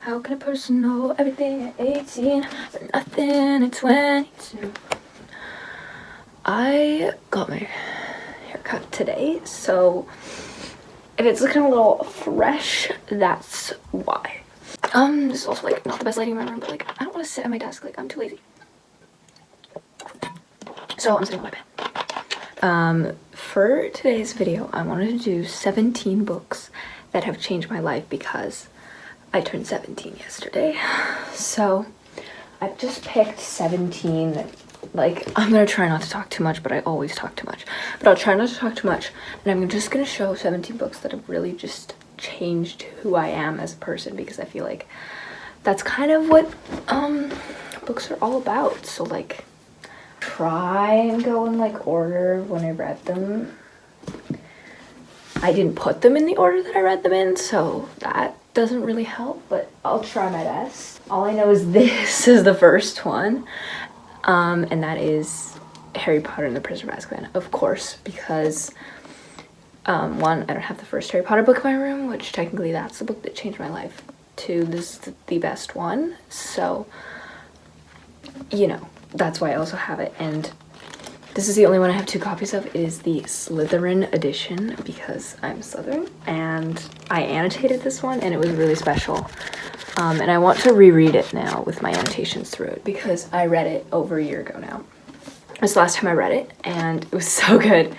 How can a person know everything at 18 but nothing at 22? I got my haircut today, so if it's looking a little fresh, that's why. This is also like not the best lighting in my room, but like I don't want to sit at my desk, like I'm too lazy. So I'm sitting on my bed. For today's video, I wanted to do 17 books that have changed my life because I turned 17 yesterday. So I've just picked 17. Like, I'm gonna try not to talk too much, but I always talk too much. But I'll try not to talk too much, and I'm just gonna show 17 books that have really just changed who I am as a person, because I feel like that's kind of what books are all about. So like, try and go in like order when I read them. I didn't put them in the order that I read them in, so that doesn't really help, but I'll try my best. All I know is this is the first one, and that is Harry Potter and the Prisoner of Azkaban, of course, because one, I don't have the first Harry Potter book in my room, which technically that's the book that changed my life. Two, this is the best one, so you know, that's why I also have it. And this is the only one I have 2 copies of. It is the Slytherin edition because I'm Slytherin, and I annotated this one and it was really special. And I want to reread it now with my annotations through it because I read it over a year ago now. It was the last time I read it and it was so good.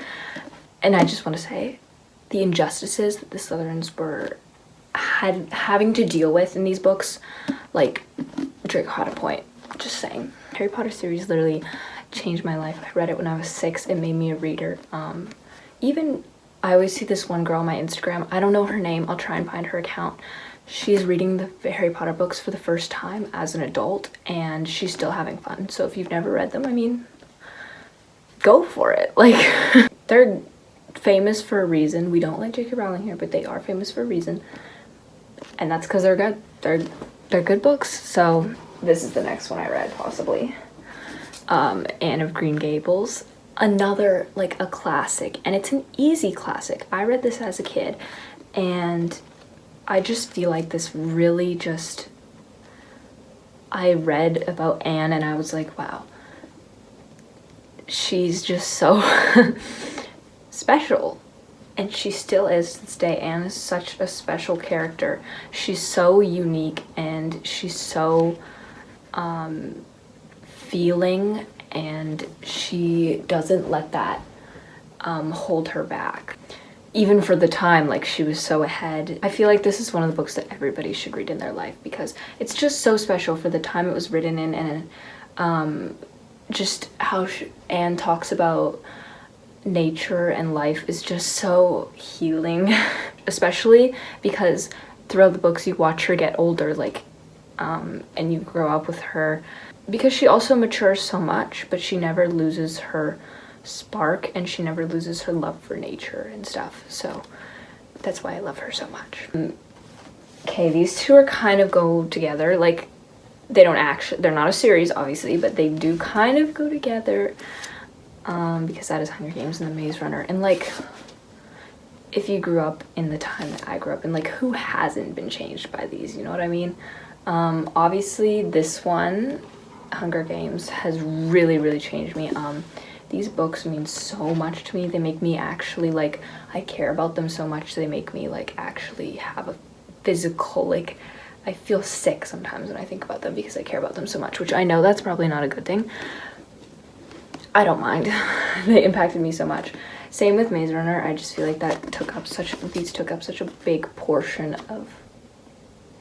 And I just want to say the injustices that the Slytherins were having to deal with in these books, like Draco had a point, just saying. Harry Potter series literally changed my life. I read it when I was 6. It made me a reader. Even I always see this one girl on my Instagram, I don't know her name, I'll try and find her account. She's reading the Harry Potter books for the first time as an adult and she's still having fun. So if you've never read them, I mean, go for it. Like, they're famous for a reason. We don't like J.K. Rowling here, but they are famous for a reason, and that's because they're good. They're good books. So this is the next one I read, possibly. Anne of Green Gables, another like a classic, and it's an easy classic. I read this as a kid and I just feel like this really just, I read about Anne and I was like, wow, she's just so special, and she still is to this day. Anne is such a special character. She's so unique and she's so feeling, and she doesn't let that hold her back. Even for the time, like, she was so ahead. I feel like this is one of the books that everybody should read in their life because it's just so special for the time it was written in, and just how Anne talks about nature and life is just so healing. Especially because throughout the books you watch her get older, like, and you grow up with her, because she also matures so much, but she never loses her spark and she never loses her love for nature and stuff. So that's why I love her so much. Okay, these two are kind of go together. Like, they don't actually, they're not a series obviously, but they do kind of go together, because that is Hunger Games and The Maze Runner. And like, if you grew up in the time that I grew up in, like, who hasn't been changed by these, you know what I mean? Obviously this one, Hunger Games, has really changed me. These books mean so much to me. They make me actually, like, I care about them so much. They make me like actually have a physical, like, I feel sick sometimes when I think about them because I care about them so much, which I know that's probably not a good thing. I don't mind. They impacted me so much. Same with Maze Runner. I just feel like that took up such a big portion of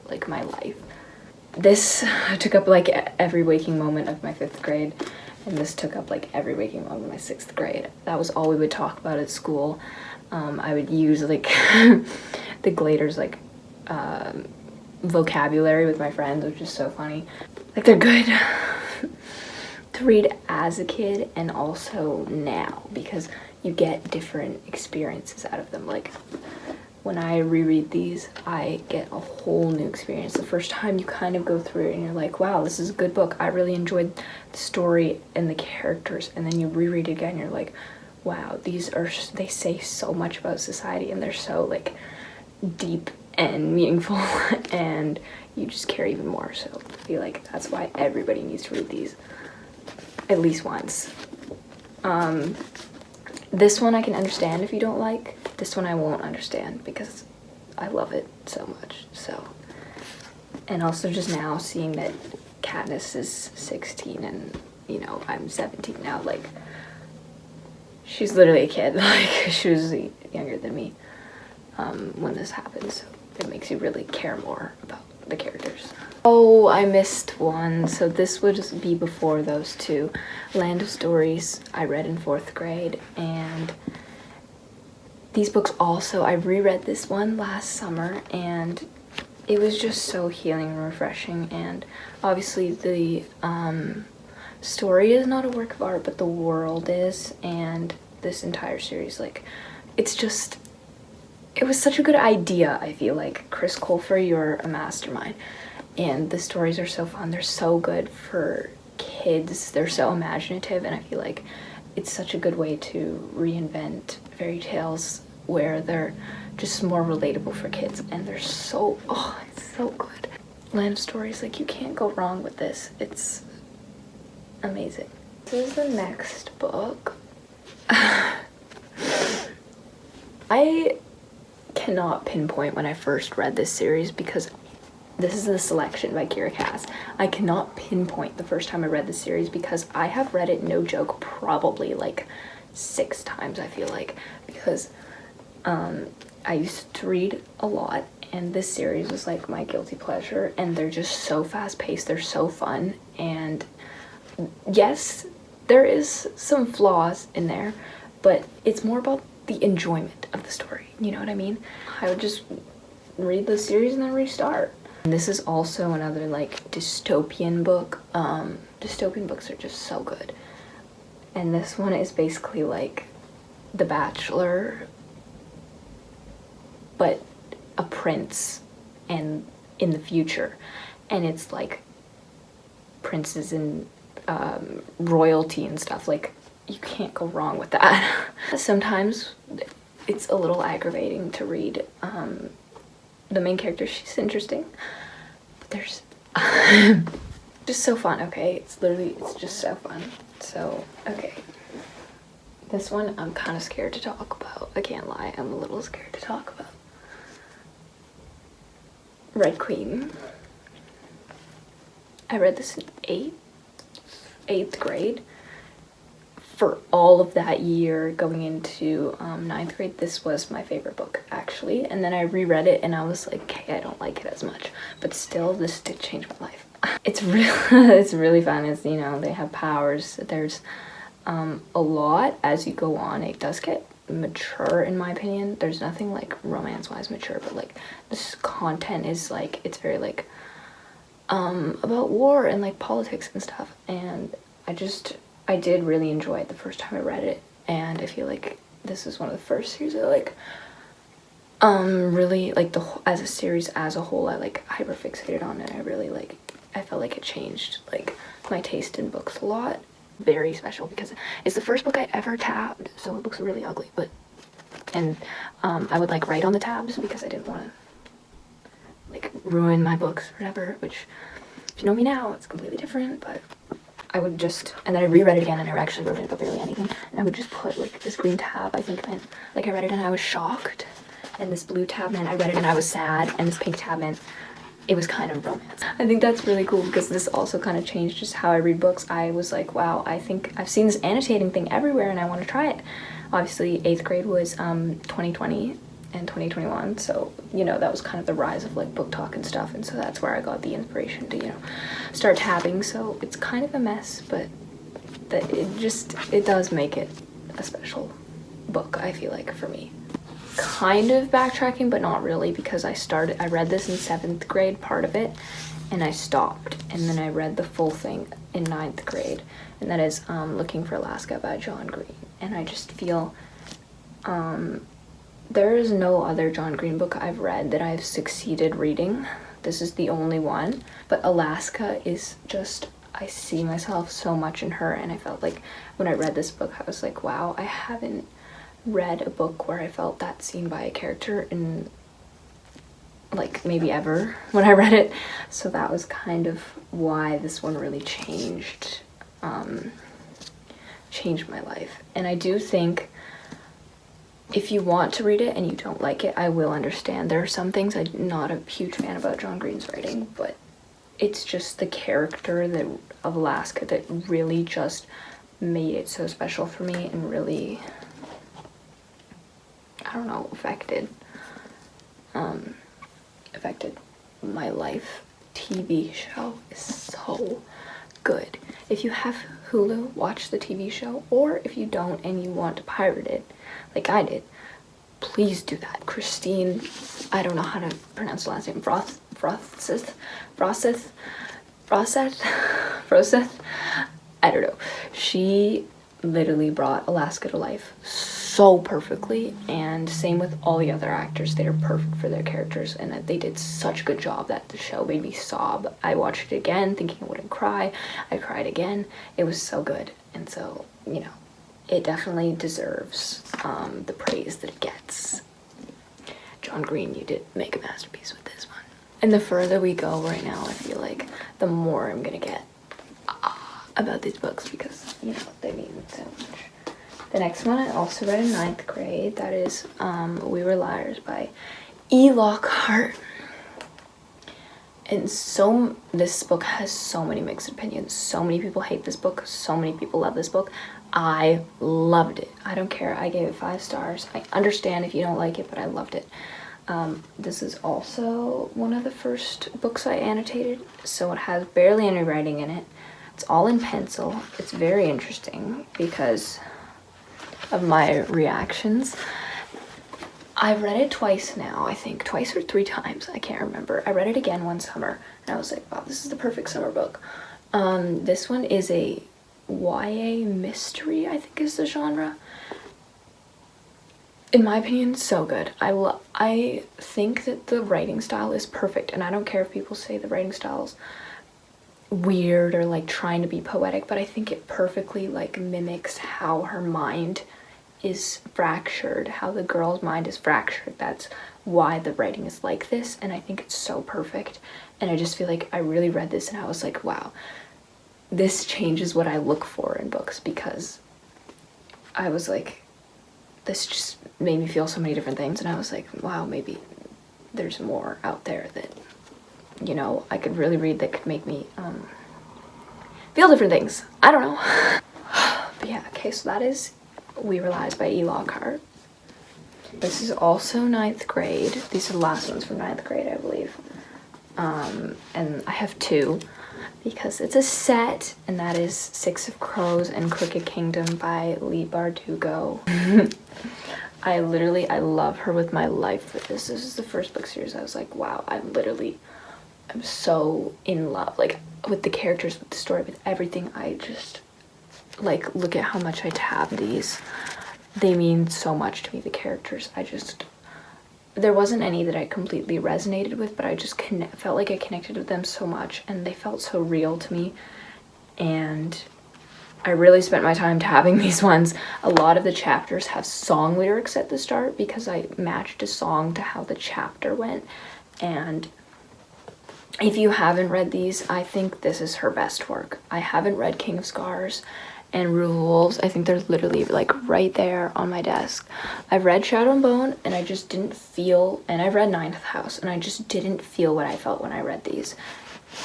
like my life. This took up like every waking moment of my 5th grade, and this took up like every waking moment of my 6th grade. That was all we would talk about at school. I would use like the Gladers like vocabulary with my friends, which is so funny. Like, they're good to read as a kid and also now because you get different experiences out of them. Like, when I reread these, I get a whole new experience. The first time you kind of go through it and you're like, wow, this is a good book. I really enjoyed the story and the characters. And then you reread it again and you're like, wow, they say so much about society and they're so like deep and meaningful, and you just care even more. So I feel like that's why everybody needs to read these at least once. This one I can understand if you don't like. This one I won't understand because I love it so much. So, and also just now seeing that Katniss is 16 and, you know, I'm 17 now, like, she's literally a kid. Like, she was younger than me when this happened, so it makes you really care more about the characters. Oh, I missed one. So this would just be before those two. Land of Stories I read in 4th grade, and these books also, I reread this one last summer, and it was just so healing and refreshing. And obviously the story is not a work of art, but the world is, and this entire series, like, it's just, it was such a good idea. I feel like, Chris Colfer, you're a mastermind, and the stories are so fun. They're so good for kids. They're so imaginative, and I feel like it's such a good way to reinvent fairy tales where they're just more relatable for kids, and they're so, oh, it's so good. Land of Stories, like, you can't go wrong with this. It's amazing. This is the next book. I cannot pinpoint when I first read this series because this is the Selection by Kira Cass. I cannot pinpoint the first time I read this series because I have read it, no joke, probably like 6 times, I feel like, because I used to read a lot, and this series was like my guilty pleasure, and they're just so fast-paced, they're so fun, and yes, there is some flaws in there, but it's more about the enjoyment of the story, you know what I mean? I would just read the series and then restart. And this is also another like dystopian book. Dystopian books are just so good. And this one is basically like The Bachelor, but a prince and in the future. And it's like princes and royalty and stuff. Like, you can't go wrong with that. Sometimes it's a little aggravating to read. The main character, she's interesting, but there's just so fun. Okay, it's just so fun. So okay, this one I'm kind of scared to talk about. I can't lie, I'm a little scared to talk about. Red Queen. I read this in 8th grade. For all of that year going into 9th grade, this was my favorite book, actually. And then I reread it and I was like, okay, I don't like it as much, but still, this did change my life. It's really fun. It's, you know, they have powers. There's a lot as you go on. It does get mature, in my opinion. There's nothing like romance-wise mature, but like this content is like, it's very like about war and like politics and stuff. And I did really enjoy it the first time I read it, and I feel like this is one of the first series I like really like as a series as a whole I like hyper fixated on, and I felt like it changed like my taste in books a lot. Very special because it's the first book I ever tabbed, so it looks really ugly, but I would like write on the tabs because I didn't want to like ruin my books or whatever, which if you know me now it's completely different, but I would just, and then I reread it again and I actually wrote it about barely anything, and I would just put like this green tab, I think meant like I read it and I was shocked, and this blue tab meant I read it and I was sad, and this pink tab meant it was kind of romance. I think that's really cool because this also kind of changed just how I read books. I was like, wow, I think I've seen this annotating thing everywhere and I want to try it. Obviously 8th grade was 2020 and 2021, so you know that was kind of the rise of like book talk and stuff, and so that's where I got the inspiration to, you know, start tabbing. So it's kind of a mess, but it does make it a special book, I feel like, for me. Kind of backtracking, but not really, because I read this in 7th grade, part of it, and I stopped, and then I read the full thing in 9th grade, and that is Looking for Alaska by John Green. And I just feel there is no other John Green book I've read that I've succeeded reading. This is the only one, but Alaska is just, I see myself so much in her, and I felt like when I read this book I was like, wow, I haven't read a book where I felt that seen by a character in like maybe ever when I read it. So that was kind of why this one really changed my life. And I do think if you want to read it and you don't like it, I will understand. There are some things I'm not a huge fan about John Green's writing, but it's just the character of Alaska that really just made it so special for me and really, I don't know, affected my life. TV show is so good. If you have Hulu, watch the TV show, or if you don't and you want to pirate it, like I did, please do that. Christine, I don't know how to pronounce the last name, Froseth, I don't know. She literally brought Alaska to life so perfectly, and same with all the other actors. They are perfect for their characters, and that they did such a good job that the show made me sob. I watched it again thinking I wouldn't cry. I cried again. It was so good, and so, you know, it definitely deserves the praise that it gets. John Green, you did make a masterpiece with this one. And the further we go right now, I feel like the more I'm gonna get about these books, because, you know, they mean so much. The next one I also read in 9th grade. That is We Were Liars by E. Lockhart. And this book has so many mixed opinions. So many people hate this book. So many people love this book. I loved it. I don't care. I gave it 5 stars. I understand if you don't like it, but I loved it. This is also one of the first books I annotated, so it has barely any writing in it. It's all in pencil. It's very interesting because of my reactions. I've read it twice now, I think. Twice or 3 times, I can't remember. I read it again one summer, and I was like, wow, this is the perfect summer book. This one is a YA mystery, I think is the genre. In my opinion, so good. I think that the writing style is perfect, and I don't care if people say the writing style's weird or like trying to be poetic, but I think it perfectly like mimics how her mind is fractured, how the girl's mind is fractured. That's why the writing is like this, and I think it's so perfect. And I just feel like I really read this and I was like, wow, this changes what I look for in books, because I was like, this just made me feel so many different things, and I was like, wow, maybe there's more out there that, you know, I could really read that could make me feel different things. I don't know. But yeah, okay, so that is We Were Lies by E. Lockhart. This is also 9th grade. These are the last ones from 9th grade, I believe. And I have 2 because it's a set, and that is 6 of Crows and Crooked Kingdom by Leigh Bardugo. I love her with my life for this. This is the first book series I was like, wow, I'm so in love, like, with the characters, with the story, with everything. I just, like, look at how much I tab these. They mean so much to me, the characters. There wasn't any that I completely resonated with, but I just felt like I connected with them so much, and they felt so real to me, and I really spent my time tabbing these ones. A lot of the chapters have song lyrics at the start because I matched a song to how the chapter went, and if you haven't read these, I think this is her best work. I haven't read King of Scars and Rule of Wolves. I think they're literally like right there on my desk. I've read Shadow and Bone, and I just didn't feel, and I've read Ninth House, and I just didn't feel what I felt when I read these.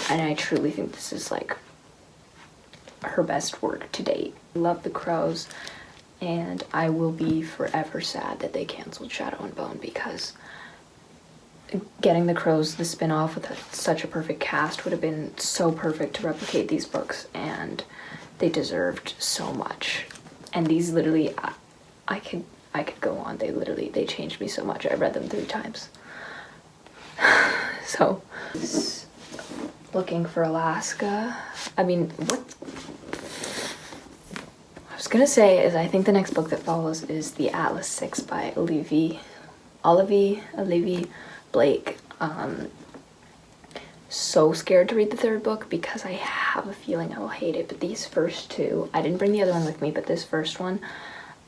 And I truly think this is like her best work to date. I love The Crows, and I will be forever sad that they canceled Shadow and Bone, because getting The Crows, the spin-off with such a perfect cast, would have been so perfect to replicate these books, and they deserved so much. And these literally, I could go on. They changed me so much. I read them 3 times. So, looking for Alaska. I mean, what I was gonna say is I think the next book that follows is The Atlas 6 by Olivia Blake. So scared to read the 3rd book because I have a feeling I will hate it, but these first 2, I didn't bring the other one with me, but this first one,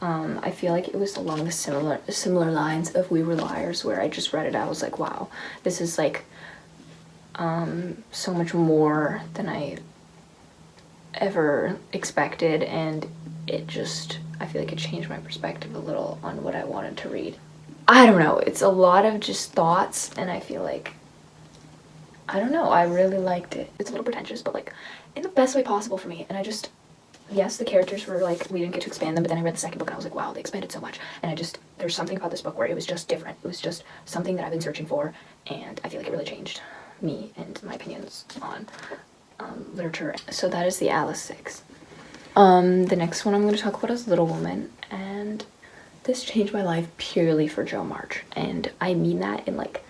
I feel like it was along the similar lines of We Were Liars, where I just read it, I was like, wow, this is like so much more than I ever expected, and it just, I feel like it changed my perspective a little on what I wanted to read. I don't know, it's a lot of just thoughts, and I feel like, I don't know, I really liked it. It's a little pretentious, but like in the best way possible for me, and I just, yes, the characters were like, we didn't get to expand them, but then I read the second book and I was like, wow, they expanded so much. And I just, there's something about this book where it was just different. It was just something that I've been searching for, and I feel like it really changed me and my opinions on literature. So that is the Alice 6. The next one I'm going to talk about is Little Woman, and this changed my life purely for Jo March. And I mean that in like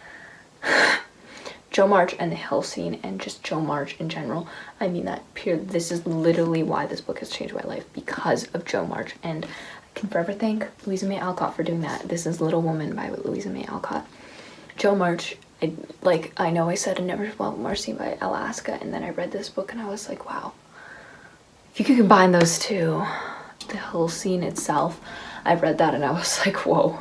Jo March and the Hill scene, and just Jo March in general. I mean that this is literally why this book has changed my life, because of Jo March. And I can forever thank Louisa May Alcott for doing that. This is Little Woman by Louisa May Alcott. Jo March, I know I said I never felt Marcy by Alaska, and then I read this book and I was like, wow, if you could combine those two, the Hill scene itself, I read that and I was like, whoa,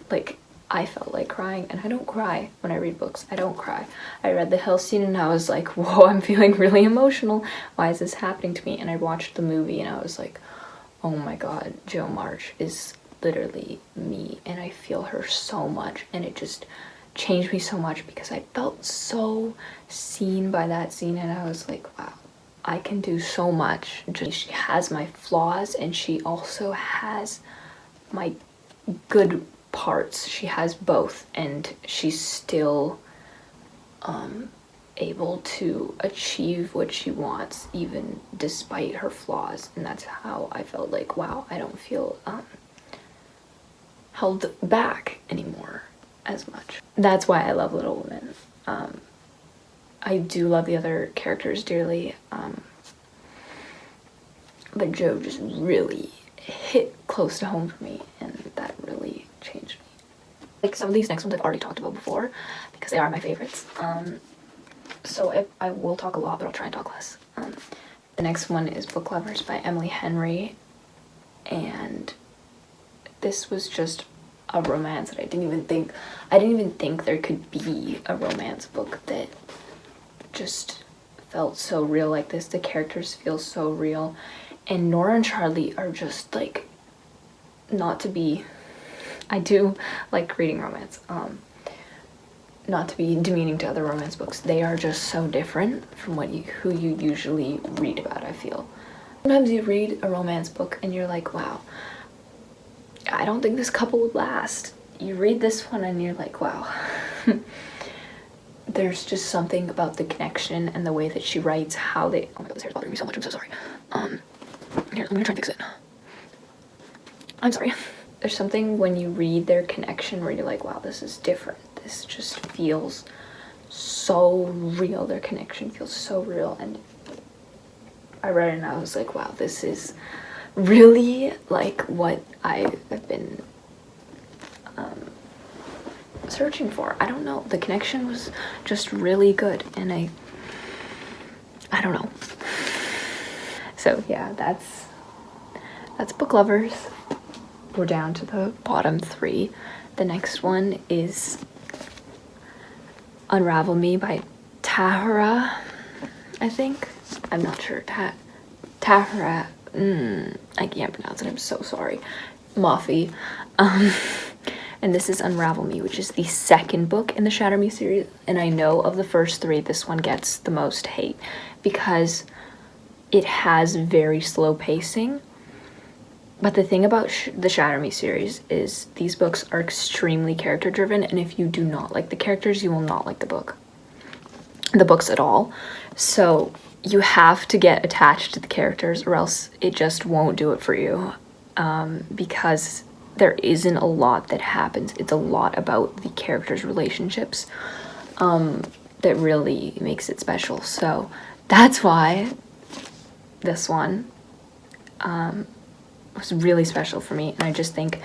like I felt like crying, and I don't cry when I read books. I don't cry. I read the Hill scene and I was like, whoa, I'm feeling really emotional. Why is this happening to me? And I watched the movie and I was like, oh my god, Jo March is literally me, and I feel her so much, and it just changed me so much because I felt so seen by that scene, and I was like, wow, I can do so much. She has my flaws and she also has my good parts. She has both, and she's still able to achieve what she wants even despite her flaws. And that's how I felt like, wow, I don't feel held back anymore as much. That's why I love Little Women. I do love the other characters dearly, but Jo just really hit close to home for me, and that really changed me. Like, some of these next ones I've already talked about before because they are my favorites, so I will talk a lot, but I'll try and talk less. The next one is Book Lovers by Emily Henry, and this was just a romance that I didn't even think there could be a romance book that just felt so real like this. The characters feel so real, and Nora and Charlie are just like, not to be, I do like reading romance, not to be demeaning to other romance books, they are just so different from who you usually read about, I feel. Sometimes you read a romance book and you're like, wow, I don't think this couple would last. You read this one and you're like, wow. There's just something about the connection and the way that she writes, how they, oh my god, this hair's bothering me so much, I'm so sorry. Here, I'm gonna try and fix it. I'm sorry. There's something when you read their connection where you're like, wow, this is different. This just feels so real. Their connection feels so real, and I read it and I was like, wow, this is really like what I have been searching for. I don't know, the connection was just really good, and I don't know. So yeah, that's Book Lovers. We're down to the bottom 3. The next one is Unravel Me by Tahara, I think. I'm not sure. Tahara. I can't pronounce it. I'm so sorry. Mafi. And this is Unravel Me, which is the second book in the Shatter Me series. And I know of the first 3, this one gets the most hate because it has very slow pacing. But the thing about the Shatter Me series is these books are extremely character driven, and if you do not like the characters, you will not like the books at all. So you have to get attached to the characters or else it just won't do it for you, because there isn't a lot that happens. It's a lot about the characters' relationships that really makes it special. So that's why this one was really special for me. And I just think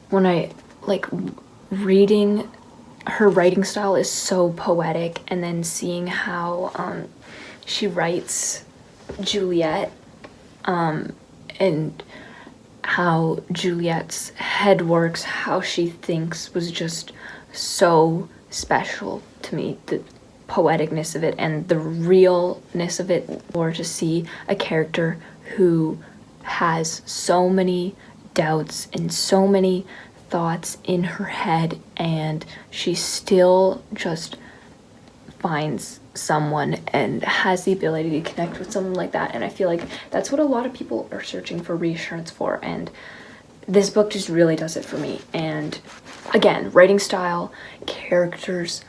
when I like reading, her writing style is so poetic, and then seeing how she writes Juliet, and how Juliet's head works, how she thinks was just so special to me. The poeticness of it and the realness of it, or to see a character who has so many doubts and so many thoughts in her head, and she still just finds someone and has the ability to connect with someone like that. And I feel like that's what a lot of people are searching for reassurance for, and this book just really does it for me. And again, writing style, characters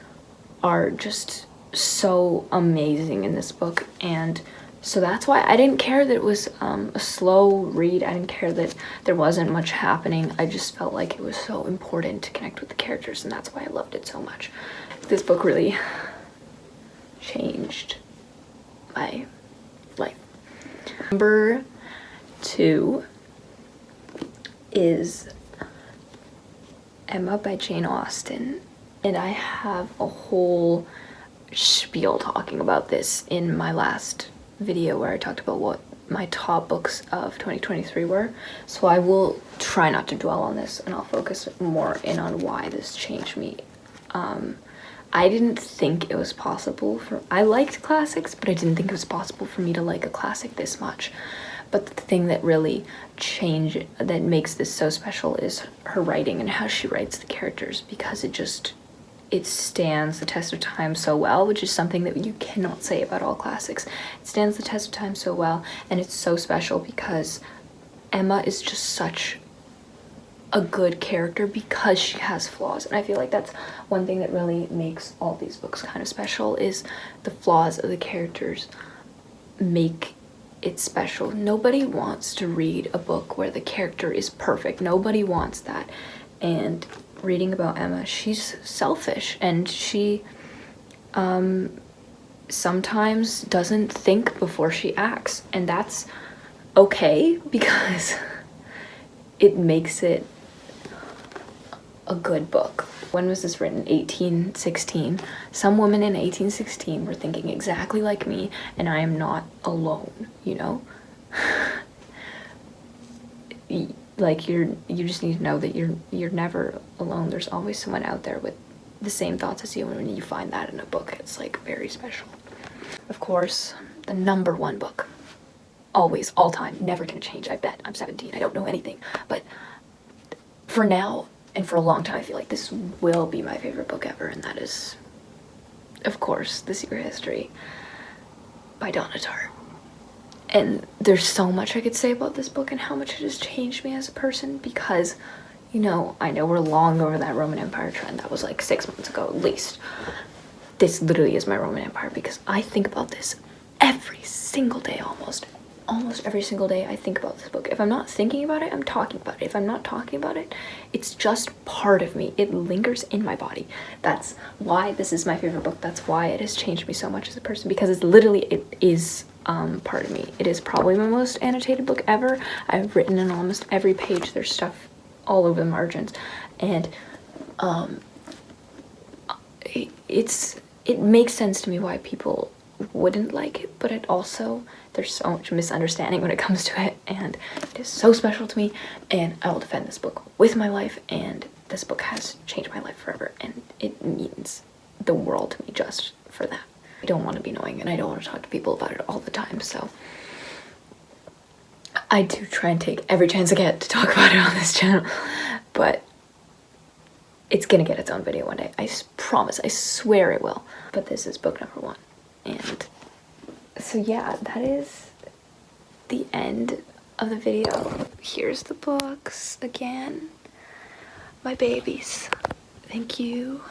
are just so amazing in this book, and so that's why I didn't care that it was a slow read. I didn't care that there wasn't much happening. I just felt like it was so important to connect with the characters, and that's why I loved it so much. This book really changed my life. Number 2 is Emma by Jane Austen, and I have a whole spiel talking about this in my last video where I talked about what my top books of 2023 were, so I will try not to dwell on this and I'll focus more in on why this changed me. I didn't think it was possible I liked classics, but I didn't think it was possible for me to like a classic this much. But the thing that really that makes this so special is her writing and how she writes the characters, because it stands the test of time so well, which is something that you cannot say about all classics. It stands the test of time so well, and it's so special because Emma is just such a good character because she has flaws. And I feel like that's one thing that really makes all these books kind of special, is the flaws of the characters make it special. Nobody wants to read a book where the character is perfect. Nobody wants that. And reading about Emma, she's selfish, and she sometimes doesn't think before she acts, and that's okay because it makes it a good book. When was this written? 1816. Some women in 1816 were thinking exactly like me, and I am not alone, you know? Like, you just need to know that you're never alone. There's always someone out there with the same thoughts as you, and when you find that in a book, it's like very special. Of course, the number 1 book, always, all time, never gonna change. I bet. I'm 17, I don't know anything, but for now and for a long time, I feel like this will be my favorite book ever, and that is, of course, The Secret History by Donna Tartt. And there's so much I could say about this book and how much it has changed me as a person, because, you know, I know we're long over that Roman Empire trend. That was like 6 months ago at least. This literally is my Roman Empire, because I think about this every single day, almost every single day. I think about this book. If I'm not thinking about it, I'm talking about it. If I'm not talking about it, it's just part of me. It lingers in my body. That's why this is my favorite book. That's why it has changed me so much as a person, because it is part of me. It is probably my most annotated book ever. I've written in almost every page. There's stuff all over the margins, and it makes sense to me why people wouldn't like it, but there's so much misunderstanding when it comes to it, and it is so special to me, and I will defend this book with my life, and this book has changed my life forever, and it means the world to me just for that. I don't want to be annoying, and I don't want to talk to people about it all the time, so I do try and take every chance I get to talk about it on this channel, but it's gonna get its own video one day. I promise, I swear it will. But this is book number 1. And so yeah, that is the end of the video. Here's the books again. My babies. Thank you